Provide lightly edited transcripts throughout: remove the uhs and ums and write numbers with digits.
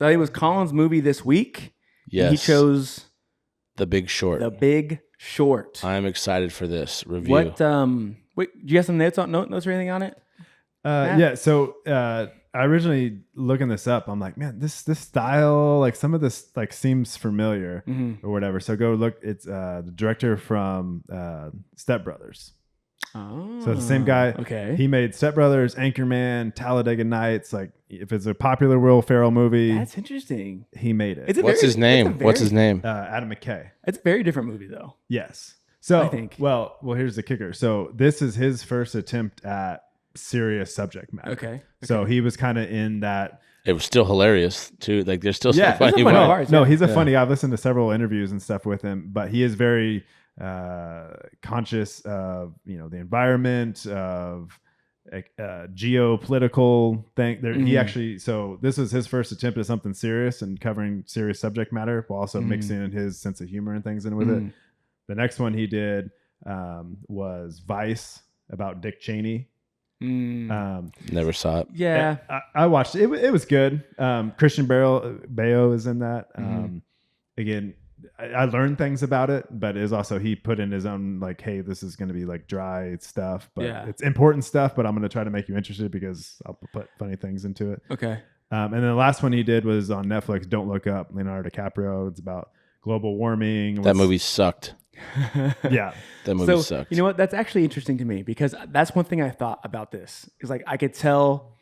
It was Colin's movie this week. Yes. He chose The Big Short. The Big Short. I'm excited for this review. What? Wait, do you have some notes or anything on it? Yeah. So I originally looking this up, I'm like, man, this style, like some of this like seems familiar or whatever. So go look. It's the director from Step Brothers. Oh, So it's the same guy. Okay. He made Step Brothers, Anchorman, Talladega Nights. Like if it's a popular Will Ferrell movie, That's interesting. he made it. What's his name? What's his name? Adam McKay. It's a very different movie, though. Yes. So I think. Well, here's the kicker. So this is his first attempt at serious subject matter. Okay. So he was kind of in that. It was still hilarious too. Like there's still some funny funny parts. parts. No, Yeah. he's a funny guy. I've listened to several interviews and stuff with him, but he is very conscious of the environment, of geopolitical thing. He actually, so this was his first attempt at something serious and covering serious subject matter while also mixing in his sense of humor and things in with it. The next one he did was Vice about Dick Cheney. Never saw it. Yeah. I watched it. It was good. Christian Bale is in that. Again, I learned things about it, but it is also he put in his own like, hey, this is going to be like dry stuff, but it's important stuff. But I'm going to try to make you interested because I'll put funny things into it. Okay. And then the last one he did was on Netflix. Don't Look Up. Leonardo DiCaprio. It's about global warming. That movie sucked. Yeah. That movie sucked. You know what? That's actually interesting to me because that's one thing I thought about this. Is like I could tell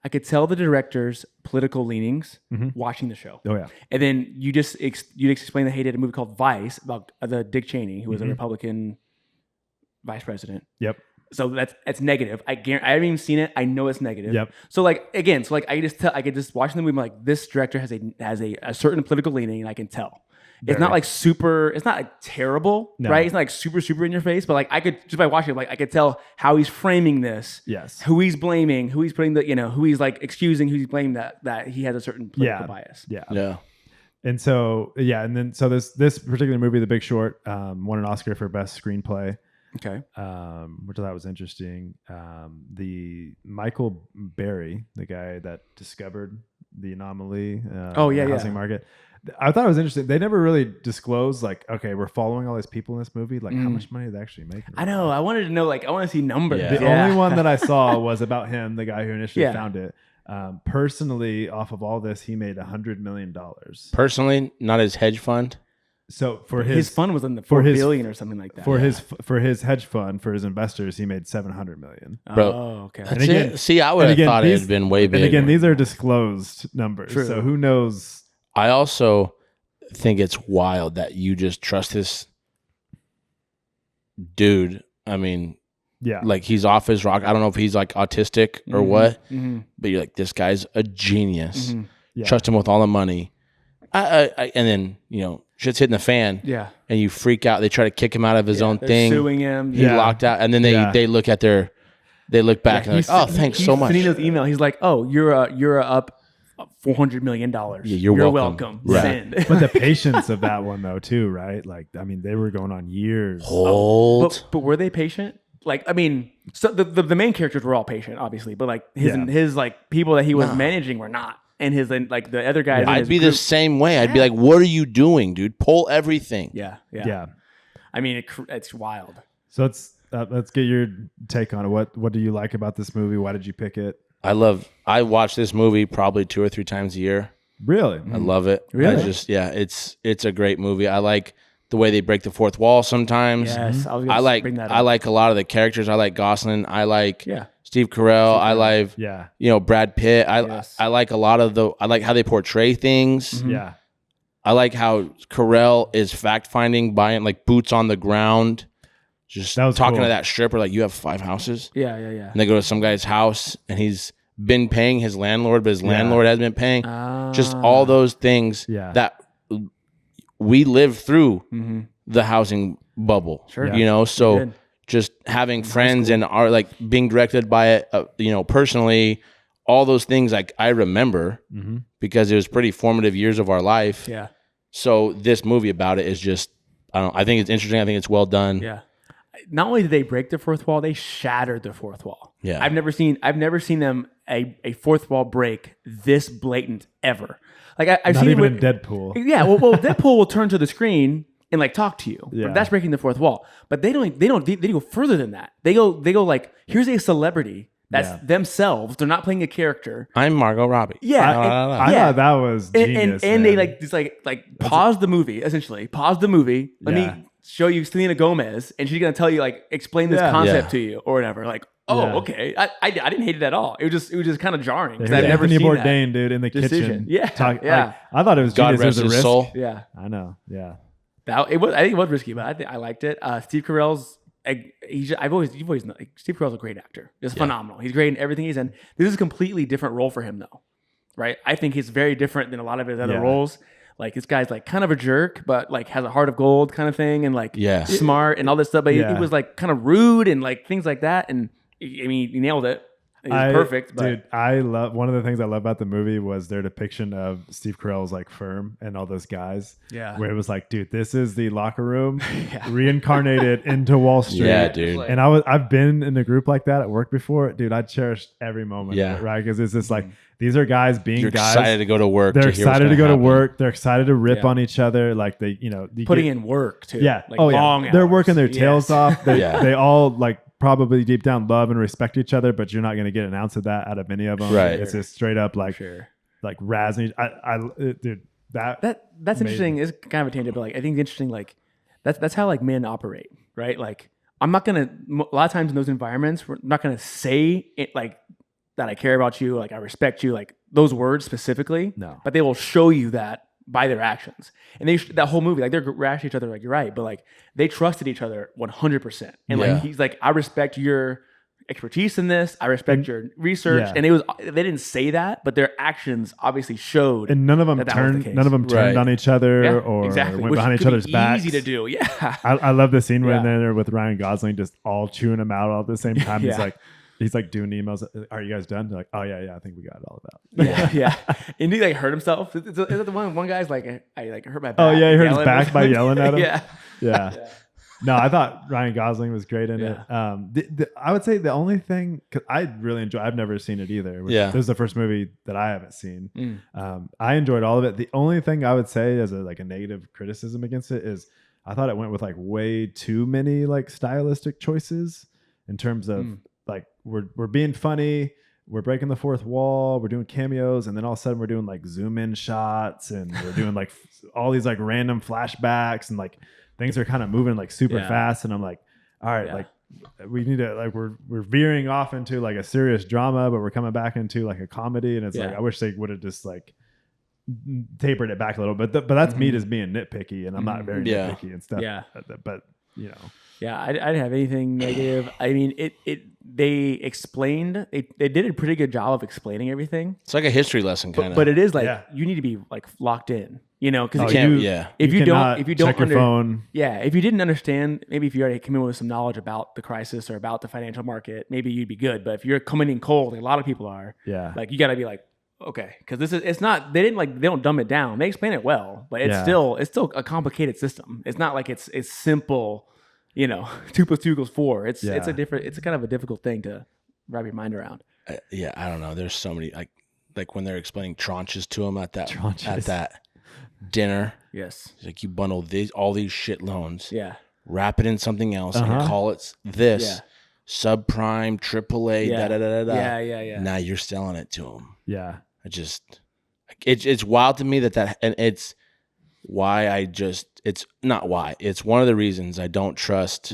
the director's political leanings watching the show. Oh yeah. And then you just explained that he did a movie called Vice about the Dick Cheney, who was a Republican vice president. Yep. So that's negative. I haven't even seen it. I know it's negative. Yep. So like again, I could just watching the movie. I'm like, this director has a certain political leaning, and I can tell. It's not like super. It's not like terrible, right? It's not like super in your face, but like I could just by watching it, like I could tell how he's framing this. Yes. Who he's blaming, who he's putting who he's like excusing, who he's blaming that he has a certain political bias. Yeah. Yeah. And so this particular movie, The Big Short, won an Oscar for best screenplay. Okay. Which I thought was interesting. The Michael Berry, the guy that discovered the anomaly in the housing market. I thought it was interesting. They never really disclosed, like, okay, we're following all these people in this movie. Like, how much money did they actually make? I know. I wanted to know, like, I want to see numbers. Yeah. The only one that I saw was about him, the guy who initially Yeah. found it. Personally, off of all this, he made $100 million. Personally, not his hedge fund. So for his fund was in the $4 billion or something like that. For his hedge fund, for his investors, he made $700 million. Bro, Oh, okay. That's it. See, I would have thought it had been way bigger. And again, these are disclosed numbers. True. So who knows? I also think it's wild that you just trust this dude. I mean, yeah, like he's off his rock. I don't know if he's like autistic or what, but you're like, this guy's a genius. Yeah. Trust him with all the money. And then, shit's hitting the fan. Yeah. And you freak out. They try to kick him out of his own They're thing. suing him. He locked out. And then they look at they look back and they're like, oh, thanks so much. Finino's email. He's like, oh, you're up $400 million. Yeah, you're welcome. Right. Send. But the patience of that one though, too, right? Like, I mean, they were going on years. Hold. But were they patient? Like, I mean, so the main characters were all patient, obviously, but like his like people that he was managing were not. And his like the other guys. I'd be the same way. I'd be like, what are you doing, dude? Pull everything. Yeah. I mean, it's wild. So let's get your take on it. What do you like about this movie? Why did you pick it? I watch this movie probably 2 or 3 times a year. Really? I love it. Really? It's a great movie. I like the way they break the fourth wall sometimes. Yes. I like a lot of the characters. I like Gosling. I like Steve Carell. I like Brad Pitt. I like a lot of I like how they portray things. Yeah. I like how Carell is fact finding, buying like boots on the ground. Just talking to that stripper, like, you have 5 houses? Yeah. And they go to some guy's house, and he's been paying his landlord, but his landlord hasn't been paying. Just all those things that we lived through the housing bubble. Sure. So just having friends and are like being directed by it, personally, all those things like I remember because it was pretty formative years of our life. Yeah. So this movie about it is just, I think it's interesting. I think it's well done. Yeah. Not only did they break the fourth wall, they shattered the fourth wall. Yeah. I've never seen them a fourth wall break this blatant ever. Like I've Not seen even it in Deadpool. Yeah, well, Deadpool will turn to the screen and like talk to you. Yeah. That's breaking the fourth wall. But they go further than that. They go like, here's a celebrity that's themselves. They're not playing a character. I'm Margot Robbie. Yeah, I thought that was genius. And they like just like pause the movie, essentially. Pause the movie. Let me show you Selena Gomez, and she's gonna tell you like explain this concept to you or whatever. Like, okay. I didn't hate it at all. It was just kind of jarring because I've never Anthony seen Bourdain, dude, in the kitchen. Yeah, like, I thought it was God genius. rest It was a his risk. soul. Yeah, I know. Yeah, I think it was risky, but I liked it. Steve Carell's. You've always known, like, Steve Carell's a great actor. Just phenomenal. He's great in everything he's in. This is a completely different role for him, though. Right? I think he's very different than a lot of his other roles. Like this guy's like kind of a jerk, but like has a heart of gold kind of thing, and like smart and all this stuff. But he was like kind of rude and like things like that. And I mean, he nailed it. He's perfect. But. Dude, I love one of the things I love about the movie was their depiction of Steve Carell's like firm and all those guys. Yeah. Where it was like, dude, this is the locker room reincarnated into Wall Street. Yeah, dude. And I've been in a group like that at work before. Dude, I cherished every moment of it, right? Because it's just like these are guys being You're guys. excited to go to work. They're to hear what's excited to go gonna to happen. work. They're excited to rip on each other. Like they, Putting in work too. Yeah. Like long hours. They're working their tails off. They all like probably deep down love and respect each other, but you're not going to get an ounce of that out of any of them. Right. It's just straight up like razzing. Dude, that's interesting. It's kind of a tangent, but like I think it's interesting. Like that's how like men operate, right? Like I'm not gonna. A lot of times in those environments, we're not gonna say it like that. I care about you, like I respect you, like those words specifically. No, but they will show you that by their actions. And that whole movie, like they're rash to each other, like you're right, but like they trusted each other 100%. And like he's like, I respect your expertise in this. I respect your research. And they didn't say that, but their actions obviously showed. And none of them turned on each other or went behind each other's backs. Easy to do. Yeah. I love the scene when they're with Ryan Gosling, just all chewing him out all at the same time. He's like doing emails. Are you guys done? They're like, oh yeah, I think we got it all about. Yeah. And he like hurt himself. Is that the one guy's like, I like hurt my back. Oh yeah, he hurt his back by yelling at him. Yeah. No, I thought Ryan Gosling was great in it. I would say the only thing, because I really enjoy, I've never seen it either. This is the first movie that I haven't seen. I enjoyed all of it. The only thing I would say as a negative criticism against it is I thought it went with like way too many like stylistic choices in terms of like we're being funny, we're breaking the fourth wall, we're doing cameos, and then all of a sudden we're doing like zoom in shots and we're doing like all these like random flashbacks and like things are kind of moving like super fast, and I'm like, all right, like we need to like we're veering off into like a serious drama, but we're coming back into like a comedy, and it's like I wish they would have just like tapered it back a little bit. But that's me just being nitpicky, and I'm not very nitpicky and stuff. Yeah, but Yeah, I didn't have anything negative. I mean, they explained, they did a pretty good job of explaining everything. It's like a history lesson kind of. But it is like you need to be like locked in, because if you don't check your phone. Yeah, if you didn't understand, maybe if you already come in with some knowledge about the crisis or about the financial market, maybe you'd be good. But if you're coming in cold, like a lot of people are, like you got to be like, okay, because it's not, they don't dumb it down. They explain it well, but it's still a complicated system. It's not like it's simple. 2 + 2 = 4. It's a kind of a difficult thing to wrap your mind around. I don't know. There's so many like when they're explaining tranches to him at that dinner. Yes. It's like you bundle all these shit loans. Yeah. Wrap it in something else and call it this. Yeah. Subprime, AAA, Yeah. Now you're selling it to him. Yeah. It's wild to me that and it's why it's not why. It's one of the reasons I don't trust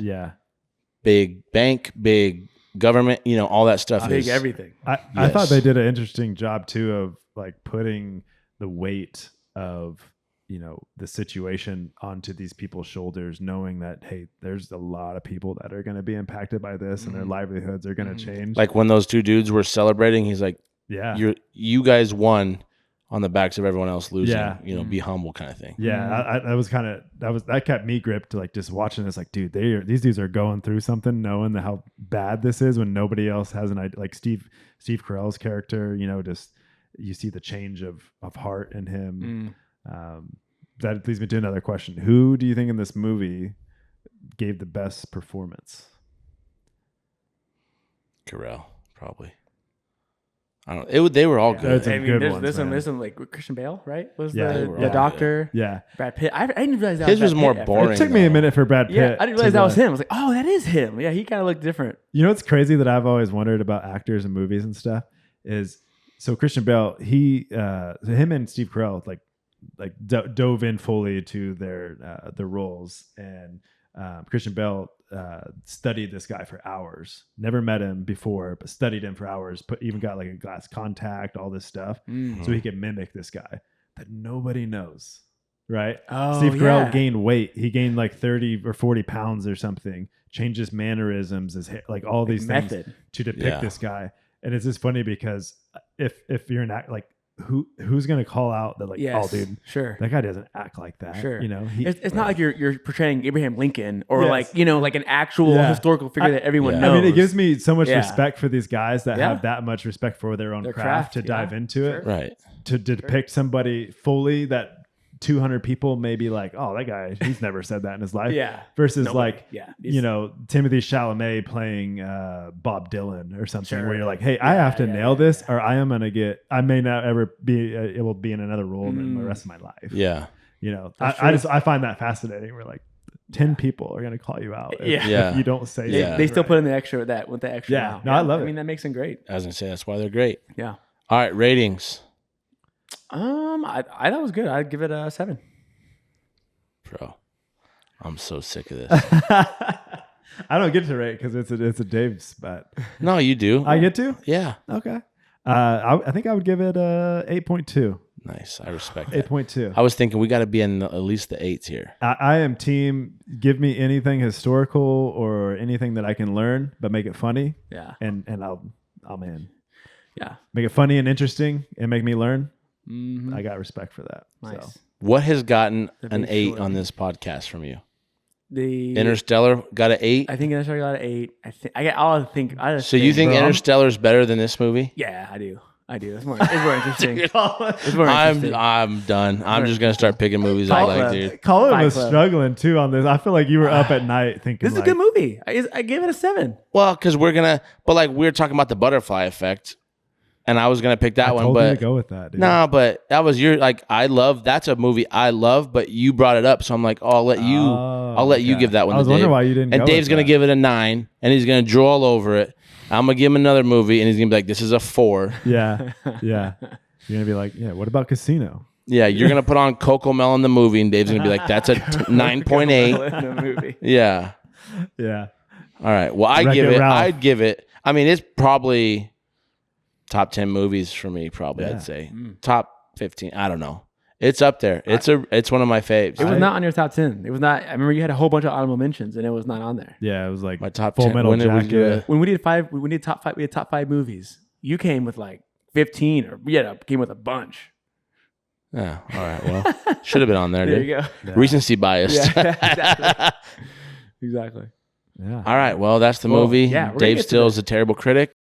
big bank, big government, all that stuff. Big everything. I thought they did an interesting job too of like putting the weight of, the situation onto these people's shoulders, knowing that, hey, there's a lot of people that are going to be impacted by this and their livelihoods are going to change. Like when those two dudes were celebrating, he's like, you guys won on the backs of everyone else losing, be humble kind of thing. Yeah. That kept me gripped, like just watching this, like, dude, these dudes are going through something, knowing how bad this is when nobody else has an idea. Like Steve Carell's character, just, you see the change of heart in him. That leads me to another question. Who do you think in this movie gave the best performance? Carell, probably. I don't. They were all good. Some good ones, there's some like Christian Bale, right? Was Yeah, the doctor? Yeah. Brad Pitt. I didn't realize that His was was more Pitt boring. It took me a minute for Brad Pitt. Yeah, I didn't realize that was him. I was like, oh, that is him. Yeah, he kind of looked different. You know what's crazy that I've always wondered about actors and movies and stuff is, so Christian Bale, him and Steve Carell like dove in fully to their roles, and Christian Bale studied this guy for hours. Never met him before, but studied him for hours. Even got like a glass contact, all this stuff, so he could mimic this guy that nobody knows. Right? Oh, Steve Carell gained weight. He gained like 30 or 40 pounds or something. Changed his mannerisms, his hair, like all these things to depict this guy. And it's just funny because if you're an act, like who's gonna call out that like, oh dude, sure, that guy doesn't act like that. Sure, you know, it's not like you're portraying Abraham Lincoln or like like an actual historical figure that everyone knows. I mean, it gives me so much respect for these guys that have that much respect for their own craft to dive into it, right? To depict somebody fully that 200 people may be like, oh, that guy, he's never said that in his life. Versus Timothy Chalamet playing Bob Dylan or something, where you're like, hey, I have to nail this, or I may not ever be able to be in another role in the rest of my life. Yeah. You know, I find that fascinating. We're like, 10 people are going to call you out if you don't say that. They still put in the extra with the extra. Yeah. No, I love it. I mean, that makes them great. I was going to say, that's why they're great. Yeah. All right. Ratings. I thought it was good. I'd give it a 7. Bro, I'm so sick of this. I don't get to rate because it's a Dave spot. No, you do. I get to? Yeah. Okay. I think I would give it a 8.2. Nice. I respect that. 8.2. I was thinking we got to be in at least the 8s here. I am team, give me anything historical or anything that I can learn, but make it funny. Yeah. And I'm in. Yeah. Make it funny and interesting and make me learn. Mm-hmm. I got respect for that. Nice. So. What has gotten an 8 on this podcast from you? The Interstellar got an 8. I think Interstellar got an 8. So you think Interstellar is better than this movie? Yeah, I do. It's more interesting. Dude, it's more interesting. I'm done. I'm just gonna start picking movies I like, dude. Colin was struggling too on this. I feel like you were up at night thinking this is a good movie. I gave it a 7. Well, because we're talking about the butterfly effect. And I was gonna pick that one, but you to go with that. Dude. No, but that was that's a movie I love, but you brought it up, so I'm like, I'll let you give that one. I was wondering why you didn't. And Dave's gonna give it a 9, and he's gonna draw all over it. I'm gonna give him another movie, and he's gonna be like, "This is a 4." Yeah. You're gonna be like, "Yeah, what about Casino?" Yeah, you're gonna put on Coco Melon the movie, and Dave's gonna be like, "That's a 9.8." Yeah. All right. Well, I'd give it. I mean, it's probably top 10 movies for me, probably. I'd say top 15. I don't know. It's up there. It's one of my faves. It was not on your top 10. It was not. I remember you had a whole bunch of honorable mentions, and it was not on there. Yeah, it was like my top Full 10. Metal Jacket. When we did top 5. We had top 5 movies. You came with like 15, or came with a bunch. Yeah. All right. Well, should have been on there. There dude. you go. Yeah. Recency biased. Yeah, exactly. Yeah. All right. Well, that's the movie. Yeah, Dave Still is a terrible critic.